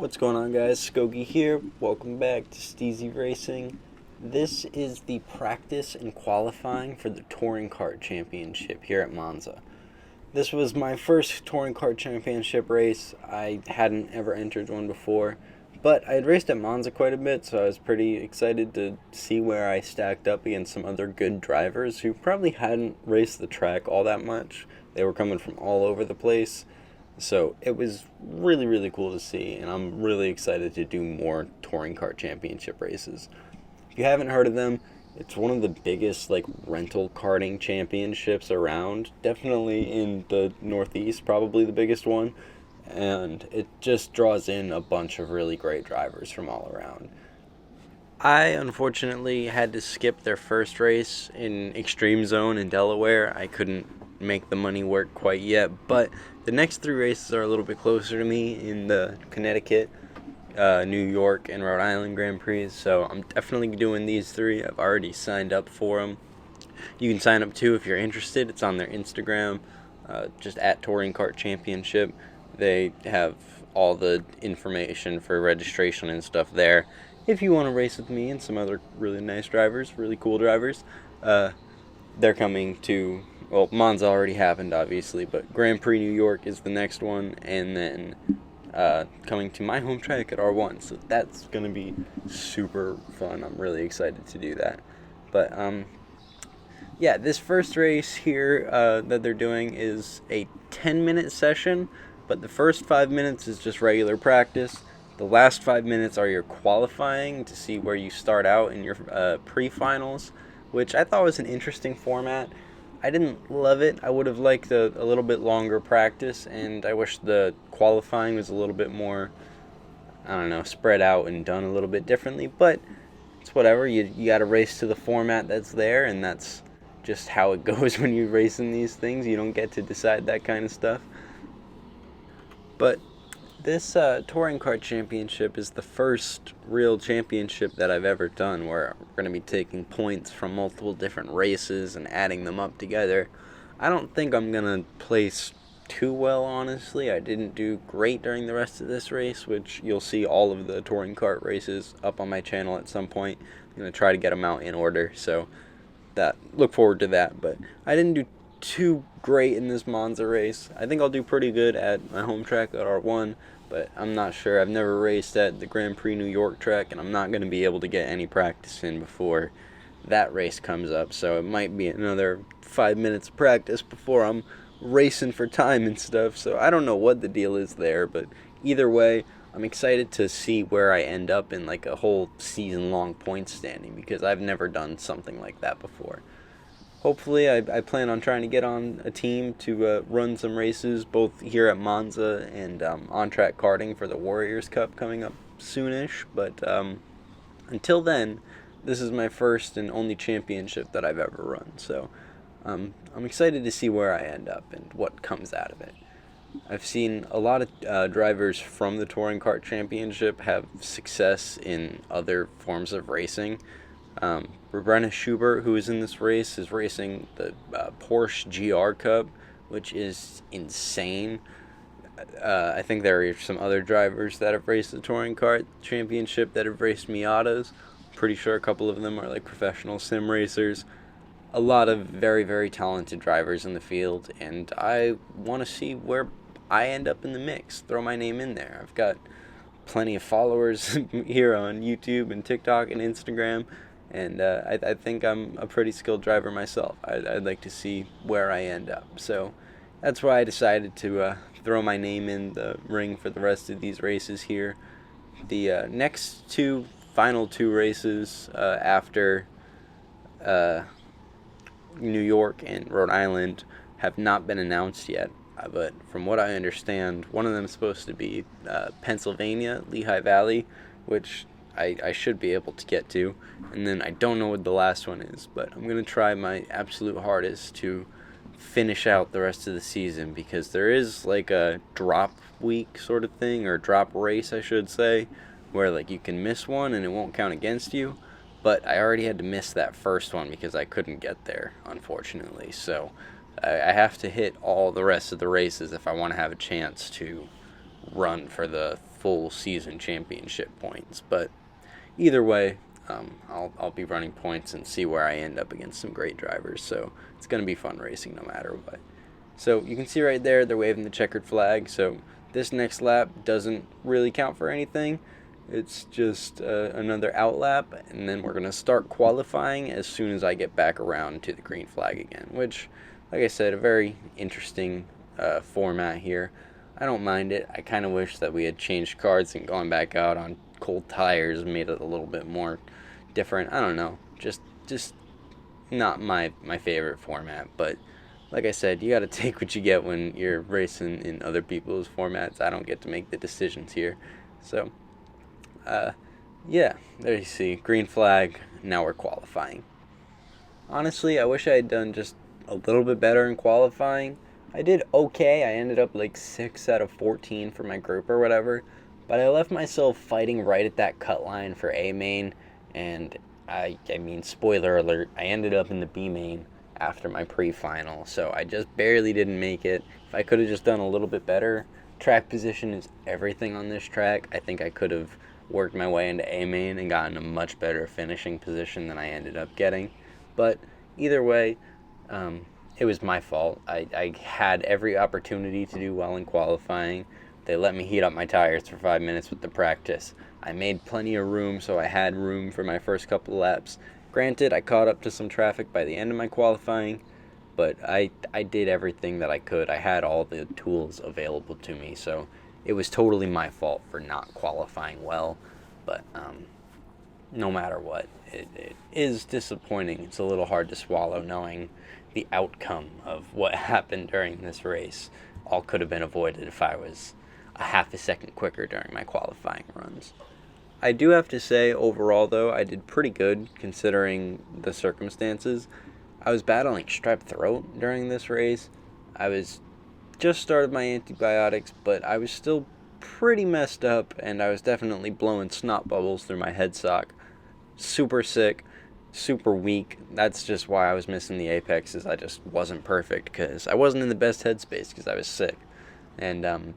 What's going on, guys? Skokie here. Welcome back to SteezyRacing. This is the practice and qualifying for the Touring Kart Championship here at Monza. This was my first Touring Kart Championship race. I hadn't ever entered one before, but I had raced at Monza quite a bit, so I was pretty excited to see where I stacked up against some other good drivers who probably hadn't raced the track all that much. They were coming from all over the place. So it was really, really cool to see, and I'm really excited to do more Touring Kart Championship races. If you haven't heard of them, it's one of the biggest rental karting championships around, definitely in the Northeast, probably the biggest one, and it just draws in a bunch of really great drivers from all around. I unfortunately had to skip their first race in Extreme Zone in Delaware. I couldn't make the money work quite yet, but the next three races are a little bit closer to me in the Connecticut, New York, and Rhode Island Grand Prix, so I'm definitely doing these three. I've already signed up for them. You can sign up too if you're interested. It's on their Instagram, just at Touring Kart Championship. They have all the information for registration and stuff there. If you want to race with me and some other really nice drivers, really cool drivers, they're coming to, well, Monza already happened, obviously, but Grand Prix New York is the next one, and then coming to my home track at R1, so that's going to be super fun. I'm really excited to do that. But, yeah, this first race here that they're doing is a 10-minute session, but the first 5 minutes is just regular practice. The last 5 minutes are your qualifying to see where you start out in your pre-finals, which I thought was an interesting format. I didn't love it. I would have liked a little bit longer practice, and I wish the qualifying was a little bit more, spread out and done a little bit differently, but it's whatever. You got to race to the format that's there, and that's just how it goes when you race in these things. You don't get to decide that kind of stuff. But this Touring Kart Championship is the first real championship that I've ever done where we're going to be taking points from multiple different races and adding them up together. I don't think I'm going to place too well, honestly. I didn't do great during the rest of this race, which you'll see all of the Touring Kart races up on my channel at some point. I'm going to try to get them out in order, so look forward to that. But I didn't do too great in this Monza race. I think I'll do pretty good at my home track at R1, but I'm not sure. I've never raced at the Grand Prix New York track, and I'm not going to be able to get any practice in before that race comes up, so it might be another 5 minutes of practice before I'm racing for time and stuff, so I don't know what the deal is there, but either way, I'm excited to see where I end up in a whole season-long point standing, because I've never done something like that before. Hopefully, I plan on trying to get on a team to run some races, both here at Monza and on-track karting for the Warriors Cup coming up soonish. But until then, this is my first and only championship that I've ever run. So I'm excited to see where I end up and what comes out of it. I've seen a lot of drivers from the Touring Kart Championship have success in other forms of racing. Brenna Schubert, who is in this race, is racing the Porsche GR Cup, which is insane. I think there are some other drivers that have raced the Touring Kart Championship that have raced Miatas. Pretty sure a couple of them are professional sim racers. A lot of very, very talented drivers in the field, and I want to see where I end up in the mix. Throw my name in there. I've got plenty of followers here on YouTube and TikTok and Instagram. And I think I'm a pretty skilled driver myself. I'd like to see where I end up. So that's why I decided to throw my name in the ring for the rest of these races here. The next final two races after New York and Rhode Island have not been announced yet. But from what I understand, one of them is supposed to be Pennsylvania, Lehigh Valley, which I should be able to get to, and then I don't know what the last one is, but I'm going to try my absolute hardest to finish out the rest of the season, because there is a drop week sort of thing, or drop race I should say, where you can miss one and it won't count against you, but I already had to miss that first one because I couldn't get there, unfortunately, so I have to hit all the rest of the races if I want to have a chance to run for the full season championship points. But either way, I'll be running points and see where I end up against some great drivers. So it's going to be fun racing no matter what. So you can see right there, they're waving the checkered flag. So this next lap doesn't really count for anything. It's just another out lap, and then we're going to start qualifying as soon as I get back around to the green flag again, which, like I said, a very interesting format here. I don't mind it. I kind of wish that we had changed cards and gone back out on cold tires and made it a little bit more different. I don't know. Just not my favorite format, but like I said, you got to take what you get when you're racing in other people's formats. I don't get to make the decisions here. So, yeah, there you see, green flag, now we're qualifying. Honestly, I wish I had done just a little bit better in qualifying. I did okay. I ended up like 6 out of 14 for my group or whatever, but I left myself fighting right at that cut line for A main, and I mean, spoiler alert, I ended up in the B main after my pre-final, so I just barely didn't make it. If I could have just done a little bit better, track position is everything on this track. I think I could have worked my way into A main and gotten a much better finishing position than I ended up getting. But either way, it was my fault. I had every opportunity to do well in qualifying. They let me heat up my tires for 5 minutes with the practice. I made plenty of room, so I had room for my first couple of laps. Granted, I caught up to some traffic by the end of my qualifying, but I did everything that I could. I had all the tools available to me, so it was totally my fault for not qualifying well. But no matter what, it is disappointing. It's a little hard to swallow knowing the outcome of what happened during this race. All could have been avoided if I was a half a second quicker during my qualifying runs. I do have to say, overall, though, I did pretty good considering the circumstances. I was battling strep throat during this race. I was just started my antibiotics, but I was still pretty messed up, and I was definitely blowing snot bubbles through my head sock. Super sick, super weak. That's just why I was missing the apexes. I just wasn't perfect because I wasn't in the best headspace because I was sick. And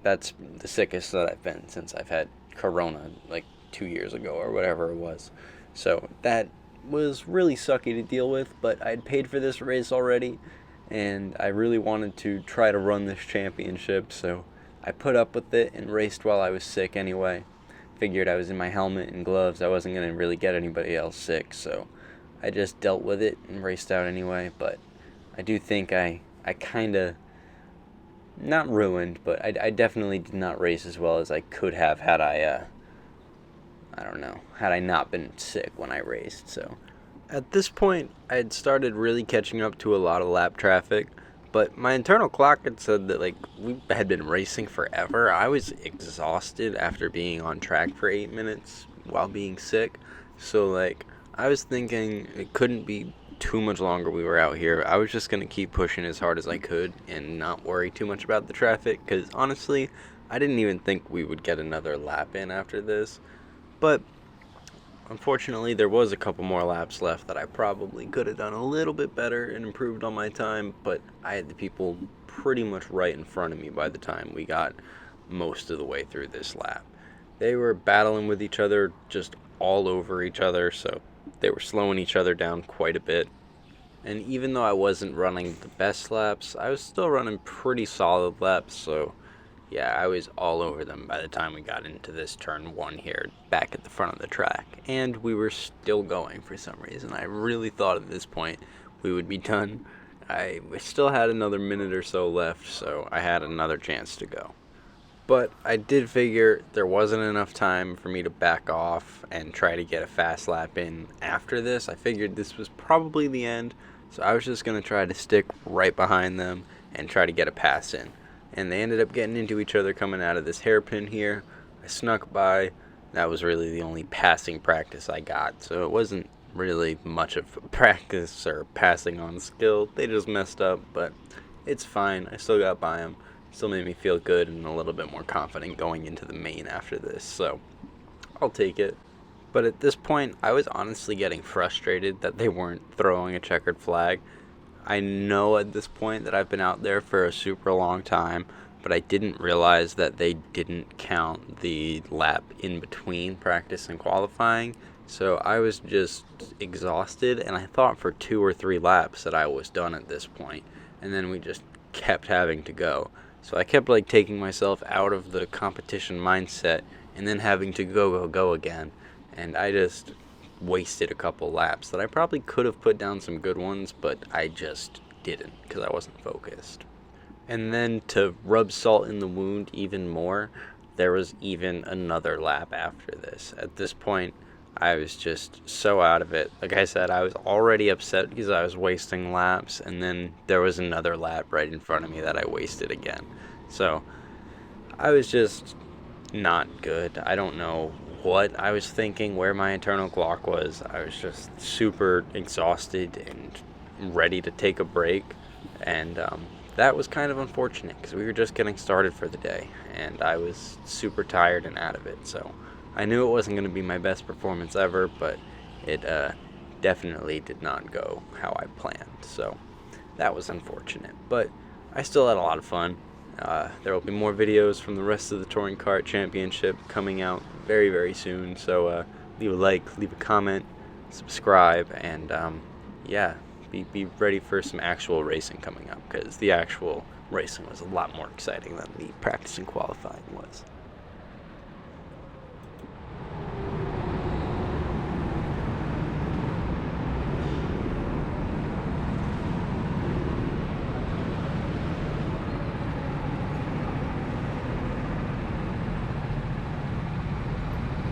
that's the sickest that I've been since I've had Corona like 2 years ago or whatever it was. So that was really sucky to deal with, but I'd paid for this race already, and I really wanted to try to run this championship, so I put up with it and raced while I was sick anyway. Figured I was in my helmet and gloves, I wasn't going to really get anybody else sick, so I just dealt with it and raced out anyway. But I do think I kind of, not ruined, but I definitely did not race as well as I could have had had I not been sick when I raced. So at this point, I had started really catching up to a lot of lap traffic, but my internal clock had said that like we had been racing forever. I was exhausted after being on track for 8 minutes while being sick, so like I was thinking it couldn't be too much longer we were out here. I was just going to keep pushing as hard as I could and not worry too much about the traffic, because honestly, I didn't even think we would get another lap in after this. But unfortunately, there was a couple more laps left that I probably could have done a little bit better and improved on my time, but I had the people pretty much right in front of me by the time we got most of the way through this lap. They were battling with each other, just all over each other, so they were slowing each other down quite a bit. And even though I wasn't running the best laps, I was still running pretty solid laps, so yeah, I was all over them by the time we got into this turn 1 here, back at the front of the track. And we were still going for some reason. I really thought at this point we would be done. I still had another minute or so left, so I had another chance to go. But I did figure there wasn't enough time for me to back off and try to get a fast lap in after this. I figured this was probably the end, so I was just going to try to stick right behind them and try to get a pass in. And they ended up getting into each other coming out of this hairpin here. I snuck by. That was really the only passing practice I got, so it wasn't really much of a practice or passing on skill. They just messed up, but it's fine. I still got by them. Still made me feel good and a little bit more confident going into the main after this, so I'll take it. But at this point, I was honestly getting frustrated that they weren't throwing a checkered flag. I know at this point that I've been out there for a super long time. but I didn't realize that they didn't count the lap in between practice and qualifying. So I was just exhausted, and I thought for 2 or 3 laps that I was done at this point, and then we just kept having to go. So I kept like taking myself out of the competition mindset and then having to go again, and I just wasted a couple laps that I probably could have put down some good ones, but I just didn't because I wasn't focused. And then to rub salt in the wound even more, there was even another lap after this. At this point, I was just so out of it. Like I said, I was already upset because I was wasting laps, and then there was another lap right in front of me that I wasted again. So I was just not good. I don't know what I was thinking, where my internal clock was. I was just super exhausted and ready to take a break, and that was kind of unfortunate because we were just getting started for the day, and I was super tired and out of it. So I knew it wasn't going to be my best performance ever, but it definitely did not go how I planned. So that was unfortunate, but I still had a lot of fun. There will be more videos from the rest of the Touring Kart Championship coming out very, very soon. So leave a like, leave a comment, subscribe, and yeah, be ready for some actual racing coming up, because the actual racing was a lot more exciting than the practice and qualifying was.